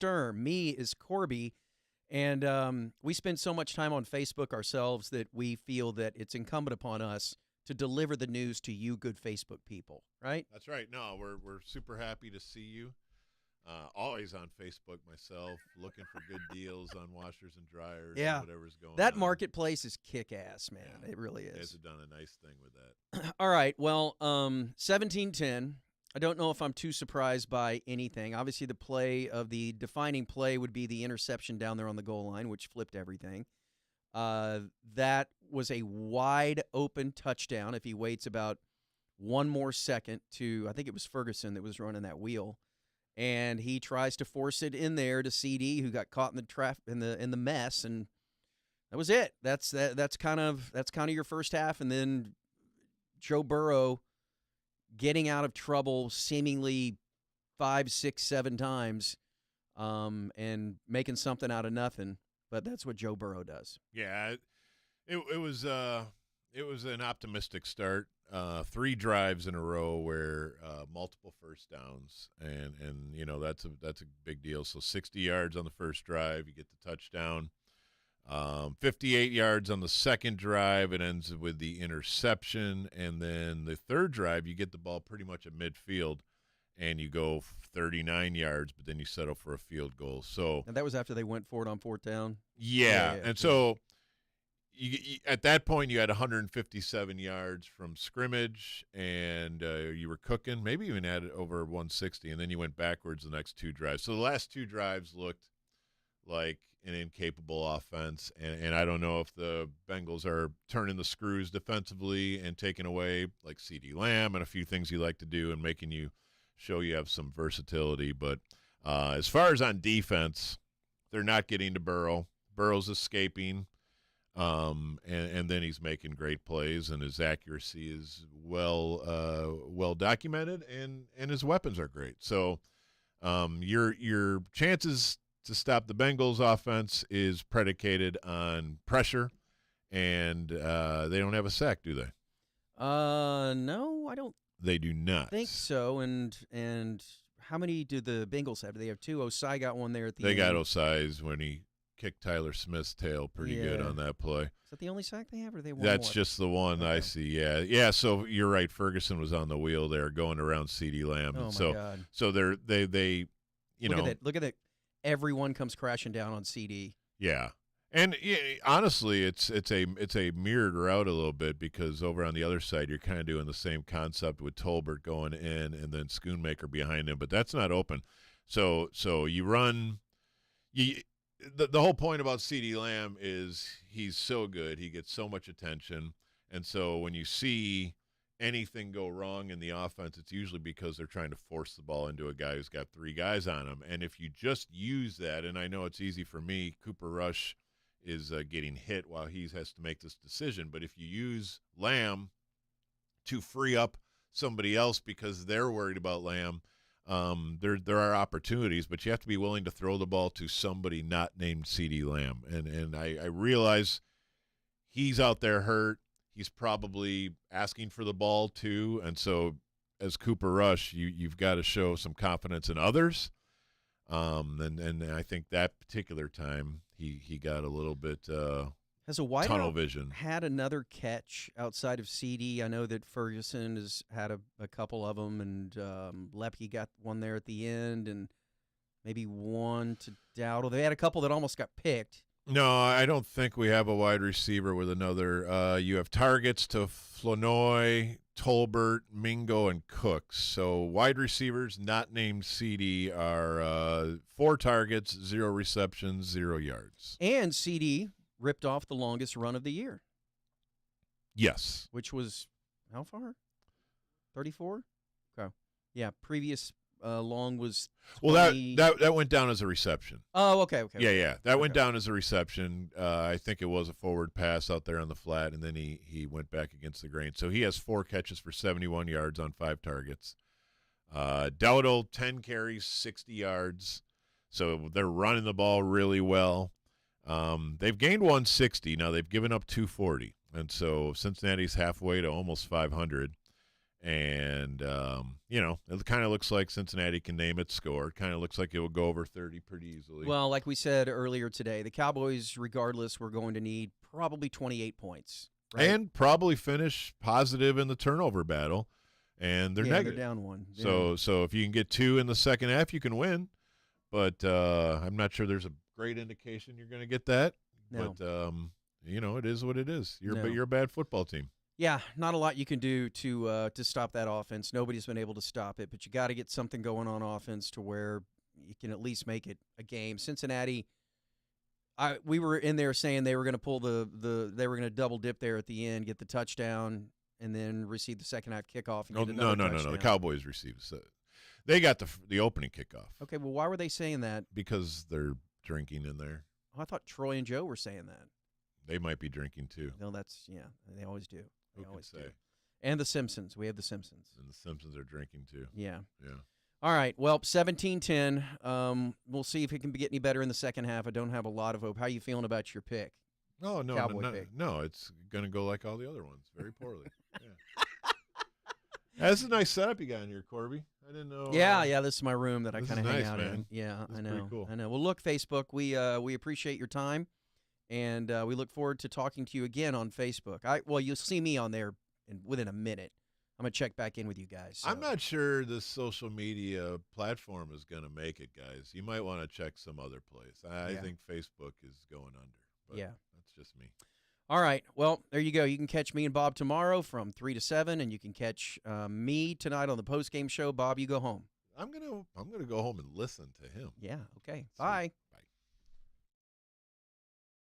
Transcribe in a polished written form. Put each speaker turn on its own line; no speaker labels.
Sturm. Me is Corby. And we spend so much time on Facebook ourselves that we feel that it's incumbent upon us to deliver the news to you good Facebook people, right?
That's right. No, we're super happy to see you. Always on Facebook myself, looking for good deals on washers and dryers and whatever's going on.
That marketplace is kick-ass, man.
Yeah.
It really is.
You guys have done a nice thing with that.
All right, well, 17-10. I don't know if I'm too surprised by anything. Obviously, the defining play would be the interception down there on the goal line, which flipped everything. That was a wide-open touchdown if he waits about one more second to, I think it was Ferguson that was running that wheel. And he tries to force it in there to CD, who got caught in the mess, and that was it. That's kind of your first half, and then Joe Burrow getting out of trouble seemingly 5, 6, 7 times, and making something out of nothing. But that's what Joe Burrow does.
Yeah, it was an optimistic start. 3 drives in a row where multiple first downs, and that's a big deal. So 60 yards on the first drive, you get the touchdown. 58 yards on the second drive, it ends with the interception, and then the third drive, you get the ball pretty much at midfield, and you go 39 yards, but then you settle for a field goal. So,
and that was after they went for it on fourth down.
Yeah. And so you at that point you had 157 yards from scrimmage, and you were cooking. Maybe even had over 160, and then you went backwards the next 2 drives. So the last 2 drives looked like an incapable offense, and I don't know if the Bengals are turning the screws defensively and taking away like CeeDee Lamb and a few things you like to do and making you show you have some versatility. But as far as on defense, they're not getting to Burrow. Burrow's escaping, and then he's making great plays, and his accuracy is well documented, and his weapons are great. So your chances to stop the Bengals offense is predicated on pressure, and they don't have a sack, do they?
No, I don't.
They do not
Think so. And how many do the Bengals have? Do they have 2? Osai got one there at the end.
They got Osai's when he kicked Tyler Smith's tail pretty good on that play.
Is that the only sack they have, or they one
That's
more?
just the one I see. Yeah. So you're right. Ferguson was on the wheel there, going around CeeDee Lamb.
Oh,
and
my God.
So they
Look at that. Everyone comes crashing down on CD.
Yeah. And honestly, it's a mirrored route a little bit, because over on the other side, you're kind of doing the same concept with Tolbert going in and then Schoonmaker behind him, but that's not open. So you run. The whole point about CeeDee Lamb is he's so good, he gets so much attention, and so when you see anything go wrong in the offense, it's usually because they're trying to force the ball into a guy who's got 3 guys on him. And if you just use that, and I know it's easy for me, Cooper Rush is getting hit while he has to make this decision. But if you use Lamb to free up somebody else because they're worried about Lamb, there are opportunities, but you have to be willing to throw the ball to somebody not named CeeDee Lamb. And I realize he's out there hurt. He's probably asking for the ball too. And so as Cooper Rush, you've got to show some confidence in others. And I think that particular time he got a little bit
Has a wideout
tunnel vision.
had another catch outside of CD? I know that Ferguson has had a couple of them, and Lepke got one there at the end, and maybe one to Dowdle. They had a couple that almost got picked.
No, I don't think we have a wide receiver with another. You have targets to Flournoy, Tolbert, Mingo, and Cooks. So wide receivers not named CD are 4 targets, 0 receptions, 0 yards.
And CD ripped off the longest run of the year.
Yes.
Which was how far? 34? Okay. Yeah, previous long was 20.
Well, that went down as a reception.
Oh, okay.
Yeah. That went down as a reception. I think it was a forward pass out there on the flat, and then he went back against the grain. So he has 4 catches for 71 yards on 5 targets. Dowdle, 10 carries, 60 yards. So they're running the ball really well. They've gained 160. Now they've given up 240. And so Cincinnati's halfway to almost 500. And, it kind of looks like Cincinnati can name its score. It kind of looks like it will go over 30 pretty easily.
Well, like we said earlier today, the Cowboys, regardless, we're going to need probably 28 points. Right?
And probably finish positive in the turnover battle. And they're negative.
They're down one.
So if you can get 2 in the second half, you can win. But I'm not sure there's a great indication you're going to get that.
No.
But, it is what it is.
No.
You're a bad football team.
Yeah, not a lot you can do to stop that offense. Nobody's been able to stop it, but you got to get something going on offense to where you can at least make it a game. Cincinnati, we were in there saying they were going to pull they were going to double dip there at the end, get the touchdown, and then receive the second half kickoff. And get another touchdown.
No. The Cowboys received it. They got the opening kickoff.
Okay, well, why were they saying that?
Because they're drinking in there.
Oh, I thought Troy and Joe were saying that.
They might be drinking too.
No, they always do.
Who can say?
And the Simpsons. We have the Simpsons.
And the Simpsons are drinking too.
Yeah.
Yeah.
All right. Well, 17-10. We'll see if it can get any better in the second half. I don't have a lot of hope. How are you feeling about your pick?
No,
Cowboy pick.
No, it's going to go like all the other ones, very poorly. Yeah. That's a nice setup you got in here, Corby. I didn't know.
Yeah. This is my room that I
this
kind of
is
hang
nice,
out
man.
in. Yeah,
This
I
is
know.
pretty cool.
I know. Well, look, Facebook, we appreciate your time, and we look forward to talking to you again on Facebook. You'll see me on there within a minute. I'm gonna check back in with you guys. So.
I'm not sure this social media platform is going to make it, guys. You might want to check some other place. I think Facebook is going under. But that's just me.
All right. Well, there you go. You can catch me and Bob tomorrow from 3 to 7, and you can catch me tonight on the postgame show. Bob, you go home.
I'm gonna go home and listen to him.
Yeah. Okay. Bye.